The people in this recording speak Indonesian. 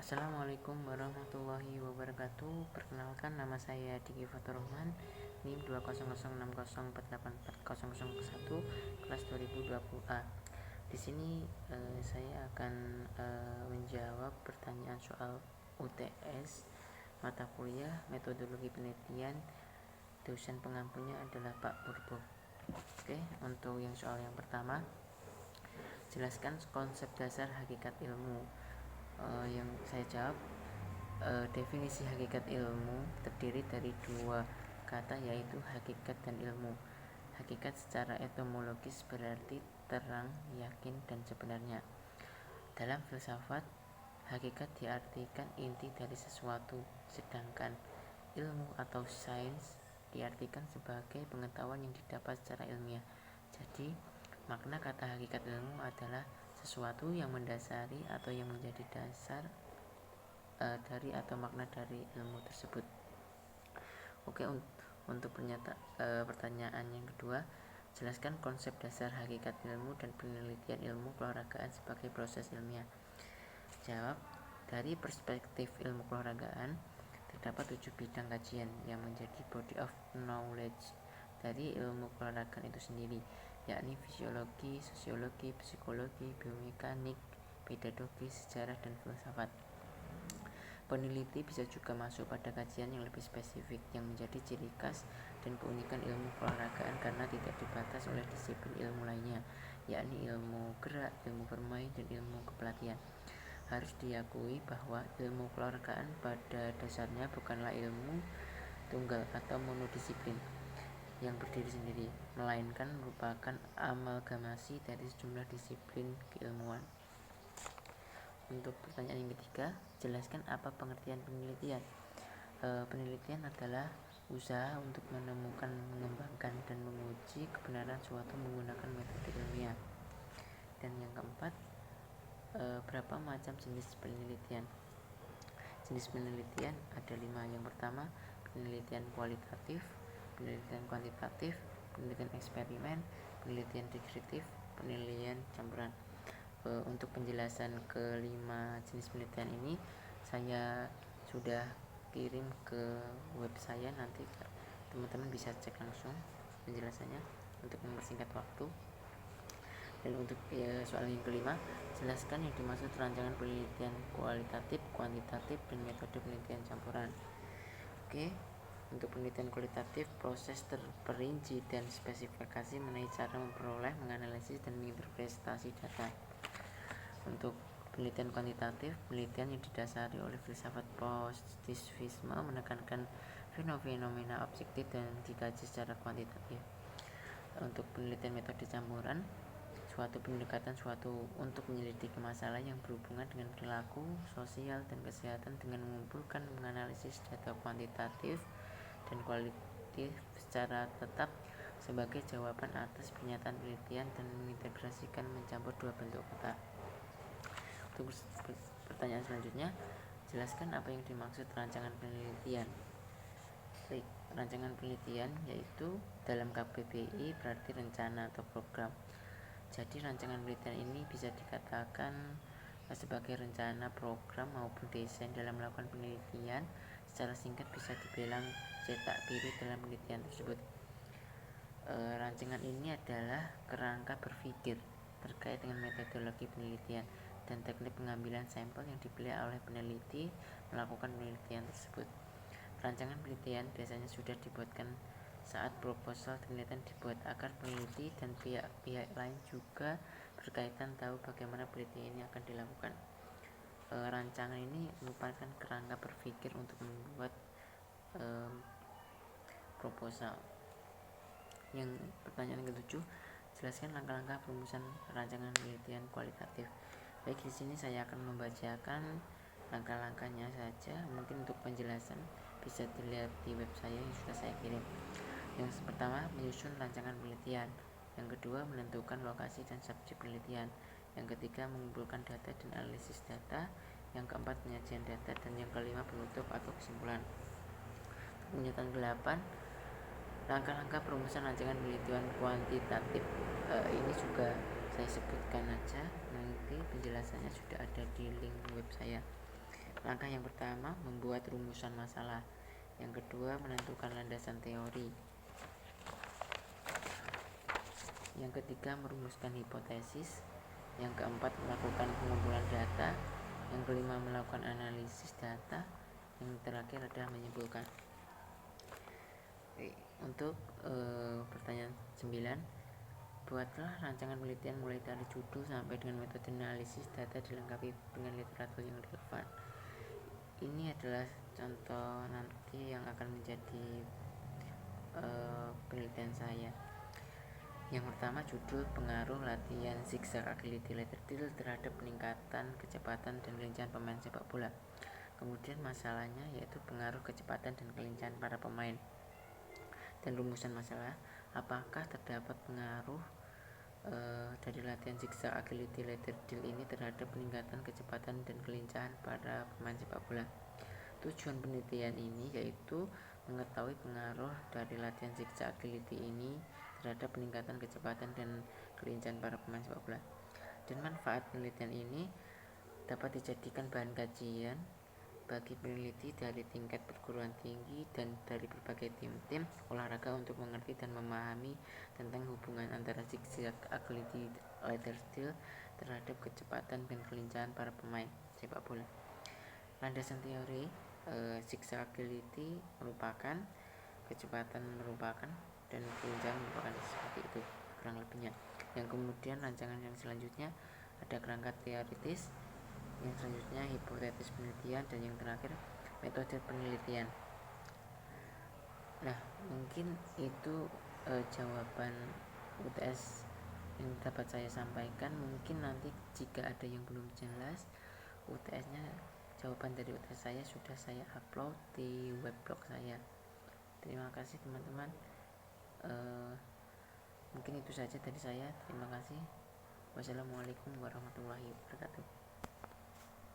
Assalamualaikum warahmatullahi wabarakatuh. Perkenalkan, nama saya Diki Fatur Rahman, NIM 20064844001, kelas 2020A. Di sini saya akan menjawab pertanyaan soal UTS mata kuliah metodologi penelitian. Dosen pengampunya adalah Pak Purbo. Oke, untuk yang soal yang pertama, jelaskan konsep dasar hakikat ilmu. Yang saya jawab, definisi hakikat ilmu terdiri dari dua kata, yaitu hakikat dan ilmu. Hakikat secara etimologis berarti terang, yakin, dan sebenarnya. Dalam filsafat, hakikat diartikan inti dari sesuatu, sedangkan ilmu atau sains diartikan sebagai pengetahuan yang didapat secara ilmiah. Jadi, makna kata hakikat ilmu adalah sesuatu yang mendasari atau yang menjadi dasar dari atau makna dari ilmu tersebut. Oke, untuk pertanyaan yang kedua, jelaskan konsep dasar hakikat ilmu dan penelitian ilmu keolahragaan sebagai proses ilmiah. Jawab, dari perspektif ilmu keolahragaan terdapat 7 bidang kajian yang menjadi body of knowledge dari ilmu keolahragaan itu sendiri, yakni fisiologi, sosiologi, psikologi, biomekanik, pedagogi, sejarah, dan filsafat. Peneliti bisa juga masuk pada kajian yang lebih spesifik yang menjadi ciri khas dan keunikan ilmu keolahragaan karena tidak dibatas oleh disiplin ilmu lainnya, yakni ilmu gerak, ilmu bermain, dan ilmu kepelatihan. Harus diakui bahwa ilmu keolahragaan pada dasarnya bukanlah ilmu tunggal atau monodisiplin yang berdiri sendiri, melainkan merupakan amalgamasi dari sejumlah disiplin keilmuan. Untuk pertanyaan yang ketiga, jelaskan apa pengertian penelitian. Penelitian adalah usaha untuk menemukan, mengembangkan, dan menguji kebenaran suatu menggunakan metode ilmiah. Dan yang keempat, berapa macam jenis penelitian? Jenis penelitian ada 5. Yang pertama, penelitian kualitatif, penelitian kuantitatif, penelitian eksperimen, penelitian deskriptif, penelitian campuran. Untuk penjelasan kelima jenis penelitian ini saya sudah kirim ke web saya, nanti teman-teman bisa cek langsung penjelasannya untuk mempersingkat waktu. Dan untuk soal yang kelima, jelaskan yang dimaksud rancangan penelitian kualitatif, kuantitatif, dan metode penelitian campuran. Oke, untuk penelitian kualitatif, proses terperinci dan spesifikasi mengenai cara memperoleh, menganalisis, dan menginterpretasi data. Untuk penelitian kuantitatif, penelitian yang didasari oleh filsafat positivisme menekankan fenomena objektif dan dikaji secara kuantitatif. Untuk penelitian metode campuran, suatu pendekatan untuk menyelidiki masalah yang berhubungan dengan perilaku, sosial, dan kesehatan dengan mengumpulkan, menganalisis data kuantitatif dan kualitatif secara tetap sebagai jawaban atas pernyataan penelitian dan mengintegrasikan mencampur dua bentuk kata. Untuk pertanyaan selanjutnya, jelaskan apa yang dimaksud rancangan penelitian. Baik, rancangan penelitian yaitu dalam KBBI berarti rencana atau program. Jadi rancangan penelitian ini bisa dikatakan sebagai rencana, program, maupun desain dalam melakukan penelitian. Secara singkat bisa dibilang cetak biru dalam penelitian tersebut. Rancangan ini adalah kerangka berpikir terkait dengan metodologi penelitian dan teknik pengambilan sampel yang dipilih oleh peneliti melakukan penelitian tersebut. Rancangan penelitian biasanya sudah dibuatkan saat proposal penelitian dibuat agar peneliti dan pihak-pihak lain juga berkaitan tahu bagaimana penelitian ini akan dilakukan. Rancangan ini merupakan kerangka berpikir untuk membuat proposal. Yang pertanyaan ketujuh, jelaskan langkah-langkah perumusan rancangan penelitian kualitatif. Baik, di sini saya akan membacakan langkah-langkahnya saja. Mungkin untuk penjelasan bisa dilihat di web saya yang sudah saya kirim. Yang pertama, menyusun rancangan penelitian. Yang kedua, menentukan lokasi dan subjek penelitian. Yang ketiga, mengumpulkan data dan analisis data. Yang keempat, penyajian data. Dan yang kelima, penutup atau kesimpulan. Penelitian ke-8, langkah-langkah perumusan rancangan penelitian kuantitatif. Ini juga saya sebutkan aja, nanti penjelasannya sudah ada di link web saya. Langkah yang pertama, membuat rumusan masalah. Yang kedua, menentukan landasan teori. Yang ketiga, merumuskan hipotesis. Yang keempat, melakukan pengumpulan data. Yang kelima, melakukan analisis data. Yang terakhir adalah menyimpulkan. Untuk pertanyaan 9, buatlah rancangan penelitian mulai dari judul sampai dengan metode analisis data dilengkapi dengan literatur yang relevan. Ini adalah contoh nanti yang akan menjadi penelitian saya. Yang pertama, judul pengaruh latihan zigzag agility letter drill terhadap peningkatan kecepatan dan kelincahan pemain sepak bola. Kemudian masalahnya yaitu pengaruh kecepatan dan kelincahan para pemain. Dan rumusan masalah, apakah terdapat pengaruh dari latihan zigzag agility letter drill ini terhadap peningkatan kecepatan dan kelincahan para pemain sepak bola. Tujuan penelitian ini yaitu mengetahui pengaruh dari latihan zigzag agility ini terhadap peningkatan kecepatan dan kelincahan para pemain sepak bola. Dan manfaat penelitian ini dapat dijadikan bahan kajian bagi peneliti dari tingkat perguruan tinggi dan dari berbagai tim-tim olahraga untuk mengerti dan memahami tentang hubungan antara zigzag agility letter drill terhadap kecepatan dan kelincahan para pemain sepak bola. Landasan teori, zigzag agility merupakan, kecepatan merupakan, dan kelincahan merupakan, seperti itu kurang lebihnya. Yang kemudian rancangan yang selanjutnya ada kerangka teoritis, yang selanjutnya hipotesis penelitian, dan yang terakhir metode penelitian. Nah, mungkin itu jawaban UTS yang dapat saya sampaikan. Mungkin nanti jika ada yang belum jelas UTS-nya, jawaban dari UTS saya sudah saya upload di webblog saya. Terima kasih teman-teman. Mungkin itu saja dari saya. Terima kasih. Wassalamualaikum warahmatullahi wabarakatuh.